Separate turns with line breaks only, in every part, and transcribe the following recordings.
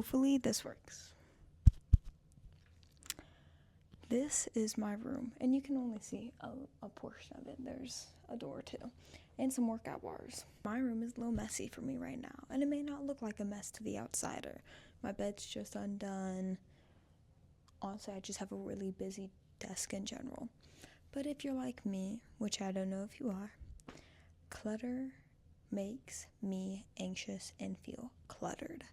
hopefully this works. This is my room, and you can only see a portion of it. There's a door too, and some workout bars. My room is a little messy for me right now, and it may not look like a mess to the outsider. My bed's just undone. Honestly, I just have a really busy desk in general. But if you're like me, which I don't know if you are, clutter makes me anxious and feel cluttered.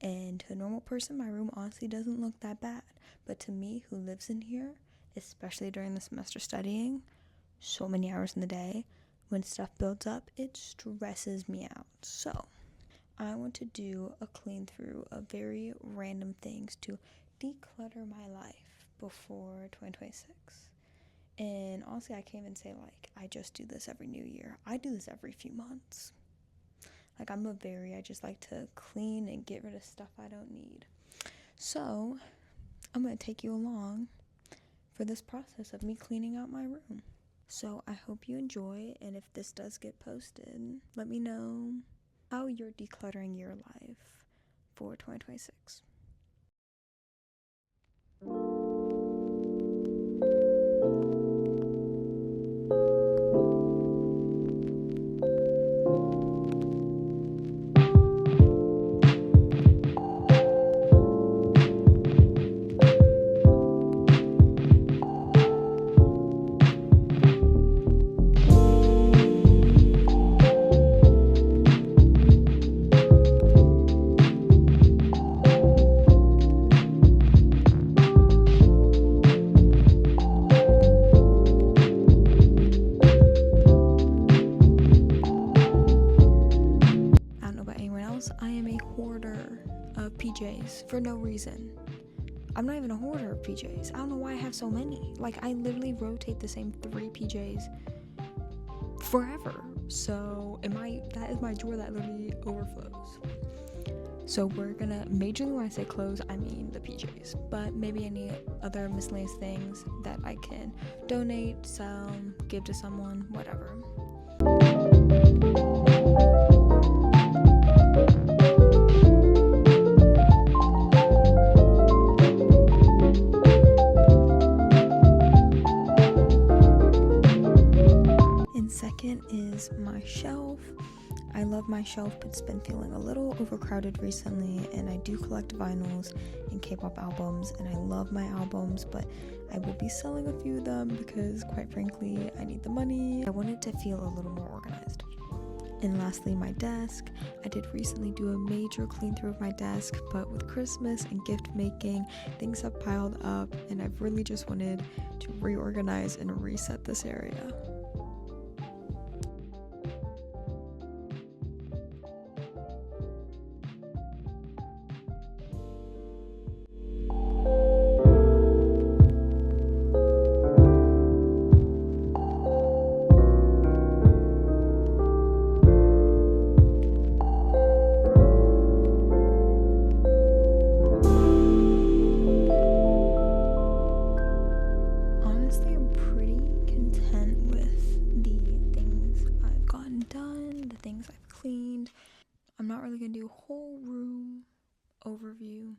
And to a normal person, my room honestly doesn't look that bad. But to me, who lives in here, especially during the semester studying, so many hours in the day, when stuff builds up, it stresses me out. So, I want to do a clean through of very random things to declutter my life before 2026. And honestly, I can't even say, like, I just do this every new year. I do this every few months. Like, I just like to clean and get rid of stuff I don't need. So, I'm going to take you along for this process of me cleaning out my room. So, I hope you enjoy, and if this does get posted, let me know how you're decluttering your life for 2026. I am a hoarder of PJs for no reason. I'm not even a hoarder of PJs. I don't know why I have so many. Like, I literally rotate the same 3 PJs forever. So that is my drawer that literally overflows. So we're gonna, majorly when I say clothes, I mean the PJs, but maybe any other miscellaneous things that I can donate, sell, give to someone, whatever. Second is my shelf. I love my shelf, but it's been feeling a little overcrowded recently, and I do collect vinyls and K-pop albums, and I love my albums, but I will be selling a few of them because, quite frankly, I need the money. I want it to feel a little more organized. And lastly, my desk. I did recently do a major clean through of my desk, but with Christmas and gift making, things have piled up, and I've really just wanted to reorganize and reset this area. I'm not really going to do a whole room overview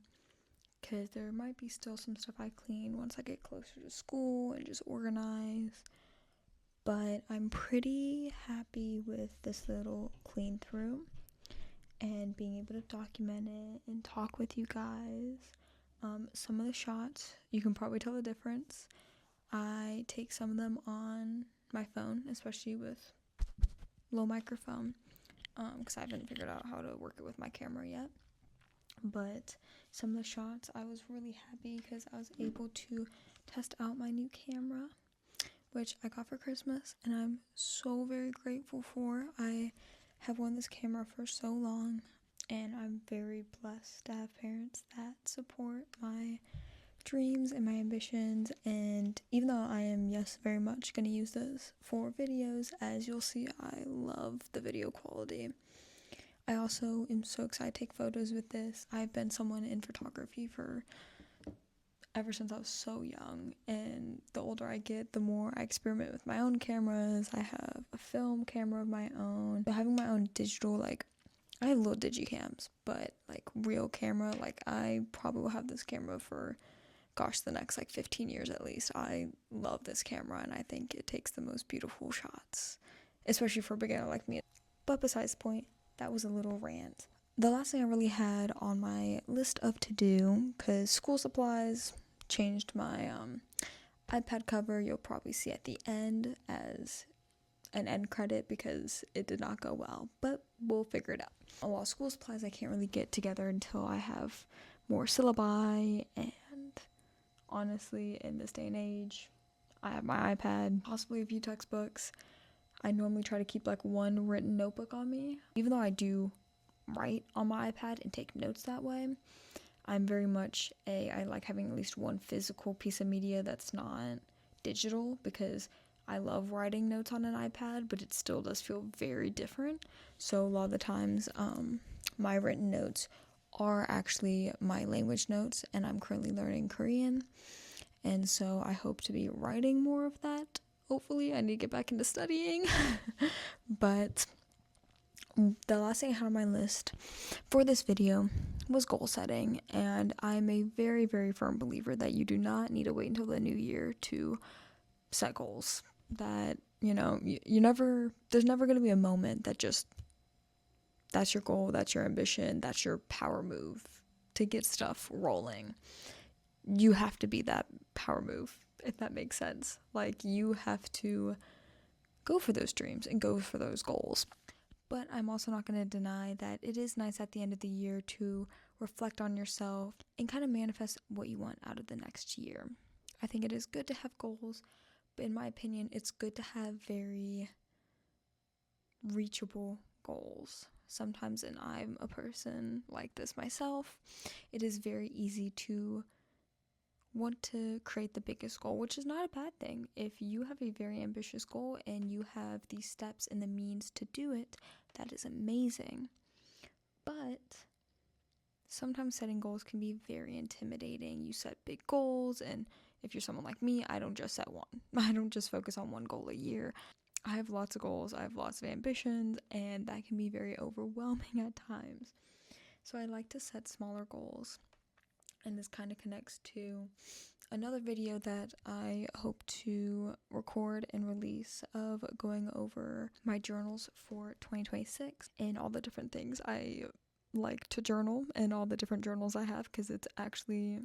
because there might be still some stuff I clean once I get closer to school and just organize. But I'm pretty happy with this little clean through and being able to document it and talk with you guys. Some of the shots, you can probably tell the difference. I take some of them on my phone, especially with low microphone. Because I haven't figured out how to work it with my camera yet. But some of the shots, I was really happy because I was able to test out my new camera, which I got for Christmas, and I'm so very grateful for. I have wanted this camera for so long, and I'm very blessed to have parents that support my dreams and my ambitions. And even though I am, yes, very much going to use this for videos, as you'll see, I love the video quality. I also am so excited to take photos with this. I've been someone in photography for ever since I was so young, and the older I get, the more I experiment with my own cameras. I have a film camera of my own. So having my own digital I have little digicams, but like real camera, like I probably will have this camera for, gosh, the next like 15 years at least. I love this camera and I think it takes the most beautiful shots, especially for a beginner like me. But besides the point, that was a little rant. The last thing I really had on my list of to do, because school supplies changed my iPad cover, you'll probably see at the end as an end credit because it did not go well, but we'll figure it out. A lot of school supplies I can't really get together until I have more syllabi, and honestly, in this day and age, I have my iPad, possibly a few textbooks. I normally try to keep like one written notebook on me, even though I do write on my iPad and take notes that way. I'm very much I like having at least one physical piece of media that's not digital, because I love writing notes on an iPad, but it still does feel very different. So a lot of the times, my written notes are actually my language notes, and I'm currently learning Korean, and so I hope to be writing more of that. Hopefully, I need to get back into studying. But the last thing I had on my list for this video was goal setting, and I'm a very, very firm believer that you do not need to wait until the new year to set goals. That, you never, there's never going to be a moment that just, that's your goal, that's your ambition, that's your power move to get stuff rolling. You have to be that power move, if that makes sense. Like, you have to go for those dreams and go for those goals. But I'm also not going to deny that it is nice at the end of the year to reflect on yourself and kind of manifest what you want out of the next year. I think it is good to have goals, but in my opinion, it's good to have very reachable goals. Sometimes, and I'm a person like this myself, it is very easy to want to create the biggest goal, which is not a bad thing. If you have a very ambitious goal and you have the steps and the means to do it, that is amazing. But sometimes setting goals can be very intimidating. You set big goals, and if you're someone like me, I don't just set one. I don't just focus on one goal a year. I have lots of goals, I have lots of ambitions, and that can be very overwhelming at times. So I like to set smaller goals. And this kind of connects to another video that I hope to record and release of going over my journals for 2026 and all the different things I like to journal and all the different journals I have, because it's actually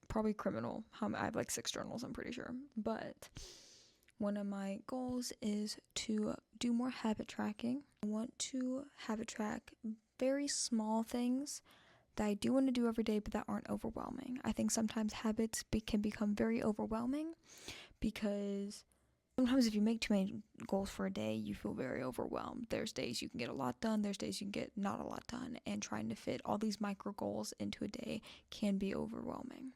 probably criminal how I have like 6 journals, I'm pretty sure. But one of my goals is to do more habit tracking. I want to habit track very small things that I do want to do every day, but that aren't overwhelming. I think sometimes habits can become very overwhelming, because sometimes if you make too many goals for a day, you feel very overwhelmed. There's days you can get a lot done, there's days you can get not a lot done, and trying to fit all these micro goals into a day can be overwhelming.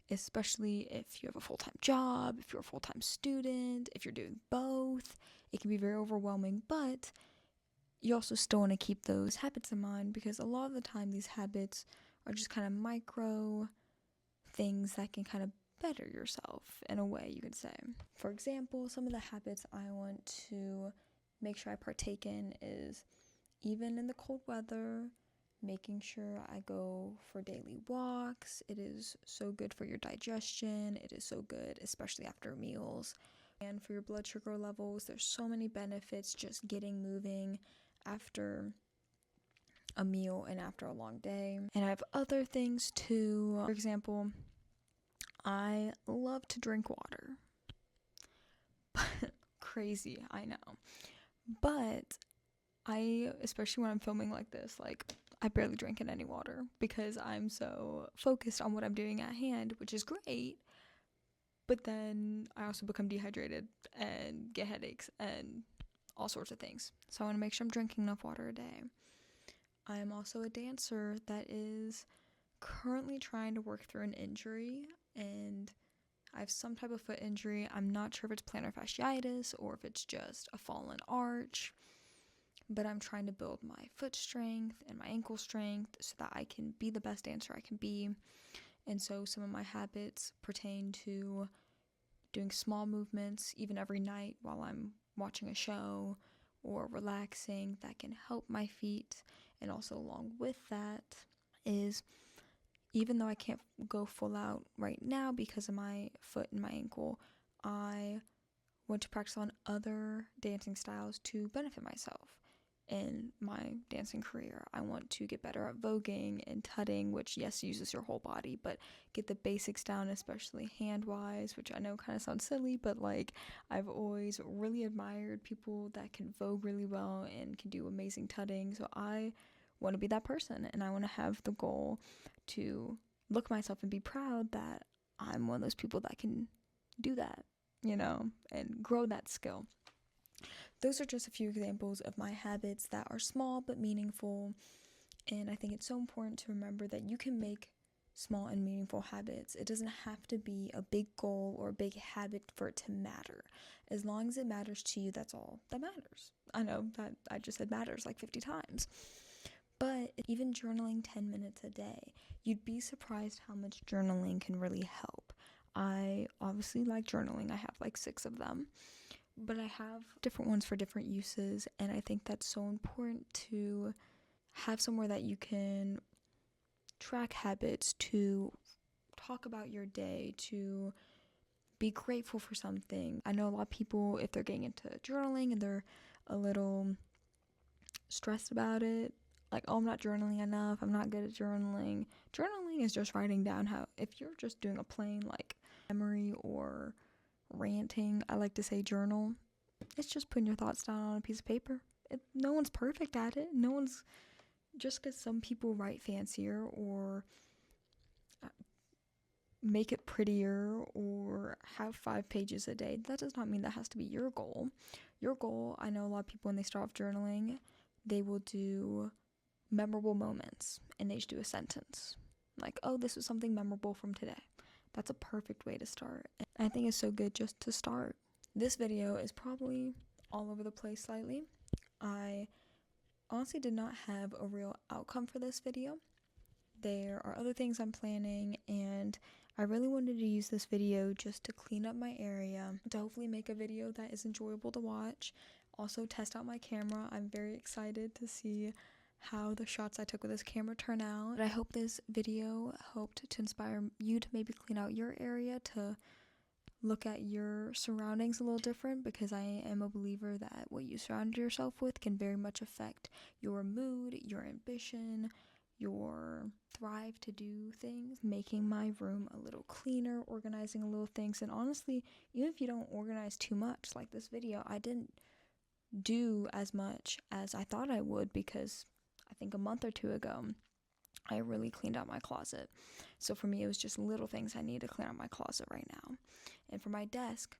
Especially if you have a full-time job, if you're a full-time student, if you're doing both, it can be very overwhelming, but you also still want to keep those habits in mind, because a lot of the time these habits are just kind of micro things that can kind of better yourself in a way, you could say. For example, some of the habits I want to make sure I partake in is, even in the cold weather, making sure I go for daily walks. It is so good for your digestion. It is so good, especially after meals. And for your blood sugar levels, there's so many benefits just getting moving after a meal and after a long day. And I have other things too. For example, I love to drink water. Crazy, I know. But especially when I'm filming like this, like, I barely drink in any water because I'm so focused on what I'm doing at hand, which is great. But then I also become dehydrated and get headaches and all sorts of things. So I want to make sure I'm drinking enough water a day. I am also a dancer that is currently trying to work through an injury, and I have some type of foot injury. I'm not sure if it's plantar fasciitis or if it's just a fallen arch, but I'm trying to build my foot strength and my ankle strength so that I can be the best dancer I can be. And so some of my habits pertain to doing small movements, even every night while I'm watching a show or relaxing that can help my feet. And also along with that is, even though I can't go full out right now because of my foot and my ankle, I want to practice on other dancing styles to benefit myself in my dancing career. I want to get better at voguing and tutting, which yes, uses your whole body, but get the basics down, especially hand-wise, which I know kind of sounds silly, but like I've always really admired people that can vogue really well and can do amazing tutting. So I want to be that person, and I want to have the goal to look at myself and be proud that I'm one of those people that can do that, and grow that skill. Those are just a few examples of my habits that are small but meaningful, and I think it's so important to remember that you can make small and meaningful habits. It doesn't have to be a big goal or a big habit for it to matter. As long as it matters to you, that's all that matters. I know that I just said matters like 50 times. But even journaling 10 minutes a day, you'd be surprised how much journaling can really help. I obviously like journaling. I have like 6 of them, but I have different ones for different uses, and I think that's so important to have somewhere that you can track habits, to talk about your day, to be grateful for something. I know a lot of people, if they're getting into journaling and they're a little stressed about it, like, oh, I'm not journaling enough, I'm not good at journaling. Journaling is just writing down if you're just doing a plain like memory or ranting, I like to say journal, it's just putting your thoughts down on a piece of paper. No one's perfect at it. Just because some people write fancier or make it prettier or have 5 pages a day, that does not mean that has to be your goal. Your goal, I know a lot of people when they start off journaling, they will do memorable moments and they just do a sentence like, oh, this was something memorable from today. That's a perfect way to start. And I think it's so good just to start. This video is probably all over the place slightly. I honestly did not have a real outcome for this video. There are other things I'm planning, and I really wanted to use this video just to clean up my area, to hopefully make a video that is enjoyable to watch. Also test out my camera. I'm very excited to see how the shots I took with this camera turn out. But I hope this video helped to inspire you to maybe clean out your area, to look at your surroundings a little different, because I am a believer that what you surround yourself with can very much affect your mood, your ambition, your thrive to do things. Making my room a little cleaner, organizing a little things, and honestly, even if you don't organize too much, like this video, I didn't do as much as I thought I would, because I think a month or 2 ago I really cleaned out my closet. So for me, it was just little things I need to clean out my closet right now. And for my desk,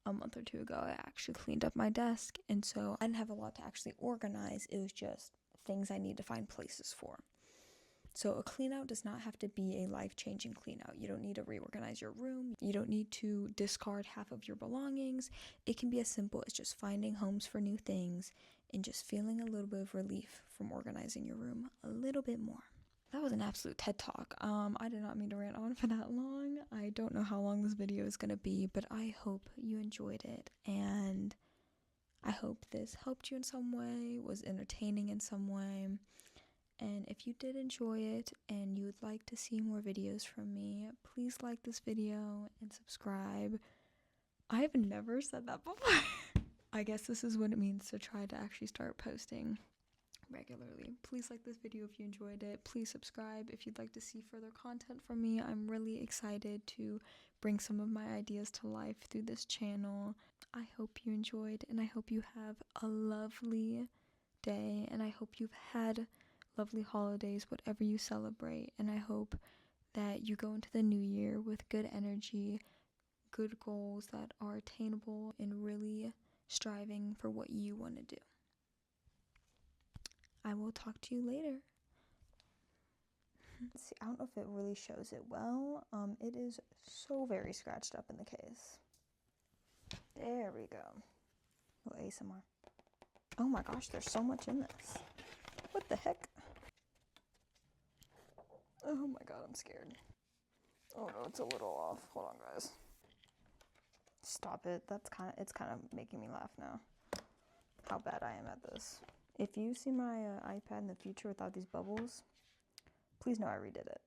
a month or 2 ago, I actually cleaned up my desk. And so I didn't have a lot to actually organize. It was just things I need to find places for. So a clean out does not have to be a life-changing clean out. You don't need to reorganize your room. You don't need to discard half of your belongings. It can be as simple as just finding homes for new things and just feeling a little bit of relief from organizing your room a little bit more. That was an absolute TED Talk. I did not mean to rant on for that long. I don't know how long this video is going to be, but I hope you enjoyed it, and I hope this helped you in some way, was entertaining in some way. And if you did enjoy it and you would like to see more videos from me, please like this video and subscribe. I have never said that before. I guess this is what it means to try to actually start posting regularly. Please like this video if you enjoyed it. Please subscribe if you'd like to see further content from me. I'm really excited to bring some of my ideas to life through this channel. I hope you enjoyed, and I hope you have a lovely day, and I hope you've had lovely holidays, whatever you celebrate, and I hope that you go into the new year with good energy, good goals that are attainable, and really striving for what you want to do. I will talk to you later. See, I don't know if it really shows it well. It is so very scratched up in the case. There we go. A little ASMR. Oh my gosh, there's so much in this. What the heck? Oh my god, I'm scared. Oh no, it's a little off. Hold on, guys. Stop it. It's kind of making me laugh now. how bad I am at this. If you see my iPad in the future without these bubbles, please know I redid it.